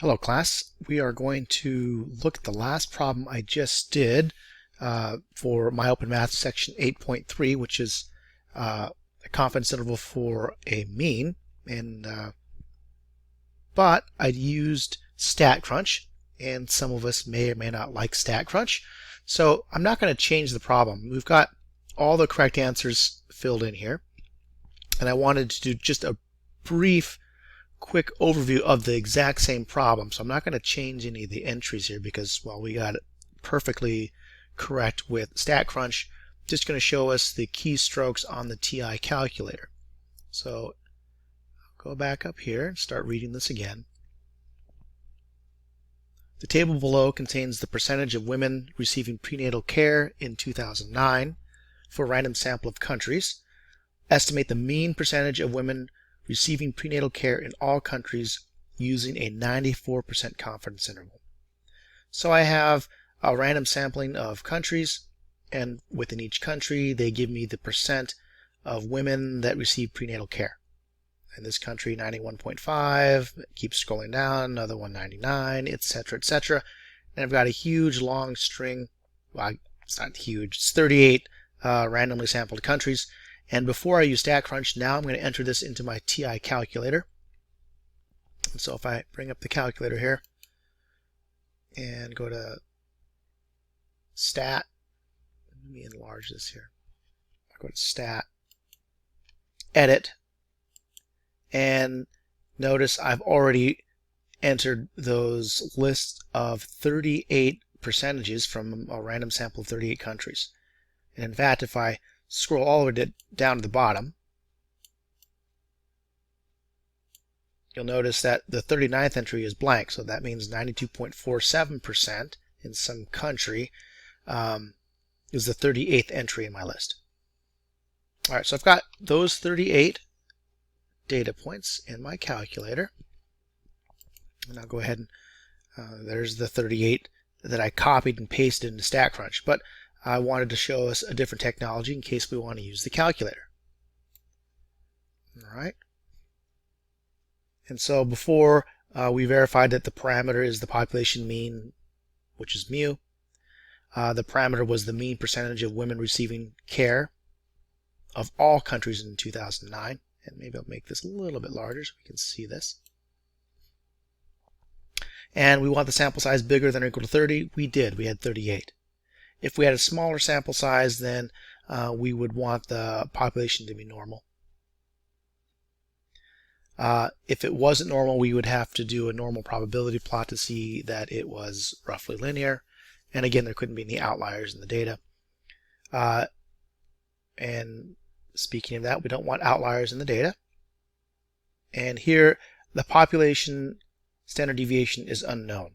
Hello class, we are going to look at the last problem I just did for MyOpenMath section 8.3, which is a confidence interval for a mean, but I used StatCrunch, and some of us may or may not like StatCrunch, so I'm not going to change the problem. We've got all the correct answers filled in here, and I wanted to do just a brief quick overview of the exact same problem. So I'm not going to change any of the entries here because, well, we got it perfectly correct with StatCrunch. Just going to show us the keystrokes on the TI calculator. So I'll go back up here and start reading this again. The table below contains the percentage of women receiving prenatal care in 2009 for a random sample of countries. Estimate the mean percentage of women receiving prenatal care in all countries using a 94% confidence interval. So I have a random sampling of countries, and within each country they give me the percent of women that receive prenatal care. In this country 91.5, it keeps scrolling down, another one 99, etc., etc. And I've got a huge long string, well, it's not huge, it's 38 randomly sampled countries. And before I use StatCrunch, now I'm going to enter this into my TI calculator. And so if I bring up the calculator here and go to Stat, let me enlarge this here. I go to Stat, Edit, and notice I've already entered those lists of 38 percentages from a random sample of 38 countries. And in fact, if I scroll all the way down to the bottom, you'll notice that the 39th entry is blank, so that means 92.47% in some country is the 38th entry in my list. Alright, so I've got those 38 data points in my calculator, and I'll go ahead and there's the 38 that I copied and pasted into StatCrunch, but I wanted to show us a different technology in case we want to use the calculator. Alright. And so before we verified that the parameter is the population mean, which is mu. The parameter was the mean percentage of women receiving care of all countries in 2009. And maybe I'll make this a little bit larger so we can see this. And we want the sample size bigger than or equal to 30. We did. We had 38. If we had a smaller sample size, then we would want the population to be normal. If it wasn't normal, we would have to do a normal probability plot to see that it was roughly linear. And again, there couldn't be any outliers in the data. And speaking of that, we don't want outliers in the data. And here, the population standard deviation is unknown.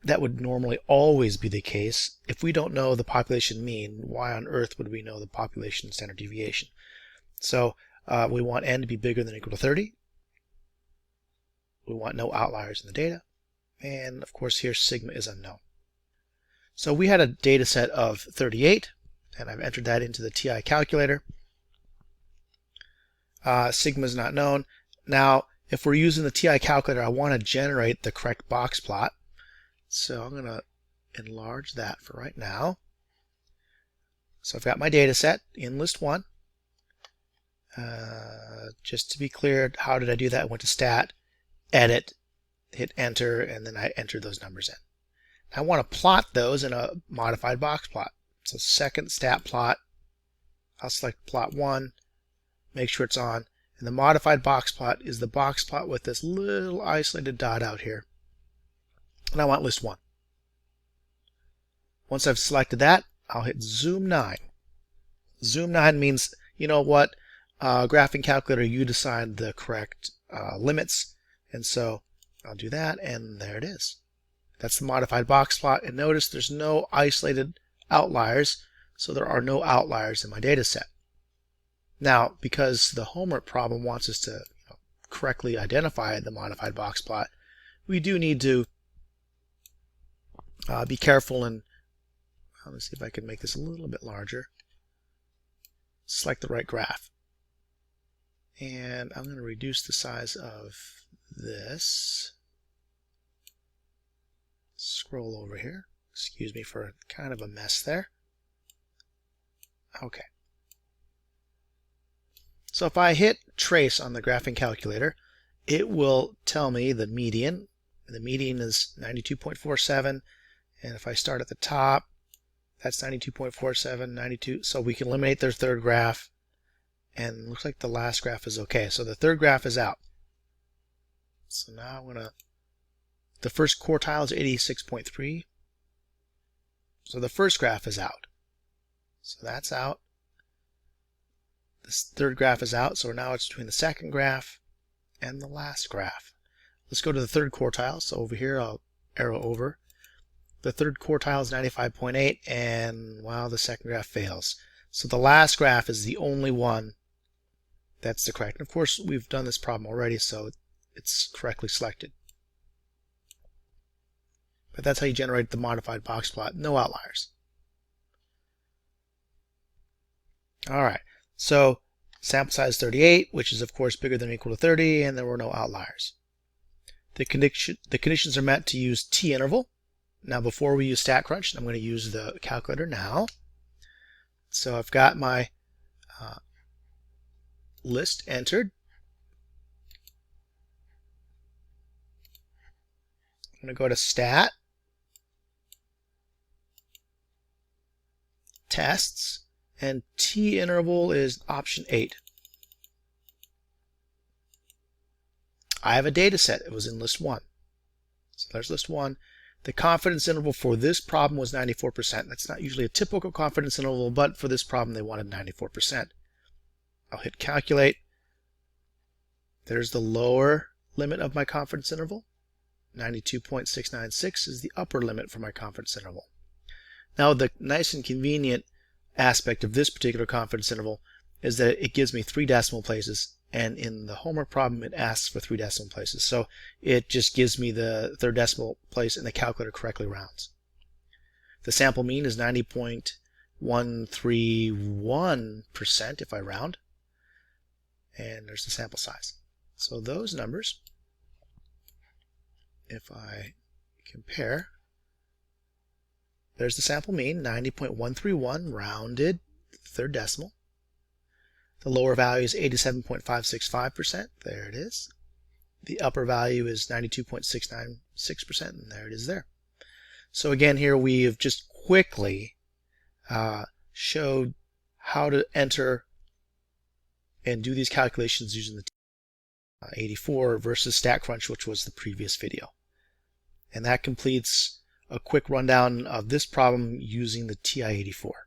That would normally always be the case. If we don't know the population mean, why on earth would we know the population standard deviation? So we want n to be bigger than or equal to 30. We want no outliers in the data. And of course here sigma is unknown. So we had a data set of 38, and I've entered that into the TI calculator. Sigma is not known. Now, if we're using the TI calculator, I want to generate the correct box plot. So I'm going to enlarge that for right now. So I've got my data set in list 1. Just to be clear, how did I do that? I went to Stat, Edit, hit Enter, and then I entered those numbers in. I want to plot those in a modified box plot. So second stat plot, I'll select plot 1, make sure it's on, and the modified box plot is the box plot with this little isolated dot out here. And I want list 1. Once I've selected that, I'll hit zoom 9. Zoom 9 means, you know what, graphing calculator, you decide the correct limits. And so I'll do that, and there it is. That's the modified box plot. And notice there's no isolated outliers, so there are no outliers in my data set. Now, because the homework problem wants us to correctly identify the modified box plot, we do need to be careful and let's see if I can make this a little bit larger. Select the right graph. And I'm going to reduce the size of this. scroll over here. Excuse me for kind of a mess there. Okay. So if I hit trace on the graphing calculator, it will tell me the median. The median is 92.47, and if I start at the top, that's 92.47, 92. So we can eliminate their third graph, and it looks like the last graph is okay. So the third graph is out. So now I'm gonna. The first quartile is 86.3. So the first graph is out. So that's out. This third graph is out, so now it's between the second graph and the last graph. Let's go to the third quartile. So over here, I'll arrow over. The third quartile is 95.8, and wow, the second graph fails. So the last graph is the only one that's the correct. And of course, we've done this problem already, so it's correctly selected. But that's how you generate the modified box plot. No outliers. All right. So sample size 38, which is of course bigger than or equal to 30, and there were no outliers. The conditions are met to use t-interval. Now before we use StatCrunch, I'm going to use the calculator now. So I've got my list entered. I'm going to go to Stat, Tests, and t-interval is option 8. I have a data set. It was in list 1. So there's list 1. The confidence interval for this problem was 94%. That's not usually a typical confidence interval, but for this problem they wanted 94%. I'll hit calculate. There's the lower limit of my confidence interval. 92.696 is the upper limit for my confidence interval. Now the nice and convenient aspect of this particular confidence interval is that it gives me 3 decimal places, and in the homework problem it asks for 3 decimal places. So it just gives me the third decimal place and the calculator correctly rounds. The sample mean is 90.131% if I round, and there's the sample size. So those numbers, if I compare, there's the sample mean, 90.131 rounded third decimal. The lower value is 87.565%. There it is. The upper value is 92.696%, and there it is there. So again, here we have just quickly showed how to enter and do these calculations using the TI-84 versus StatCrunch, which was the previous video. And that completes a quick rundown of this problem using the TI-84.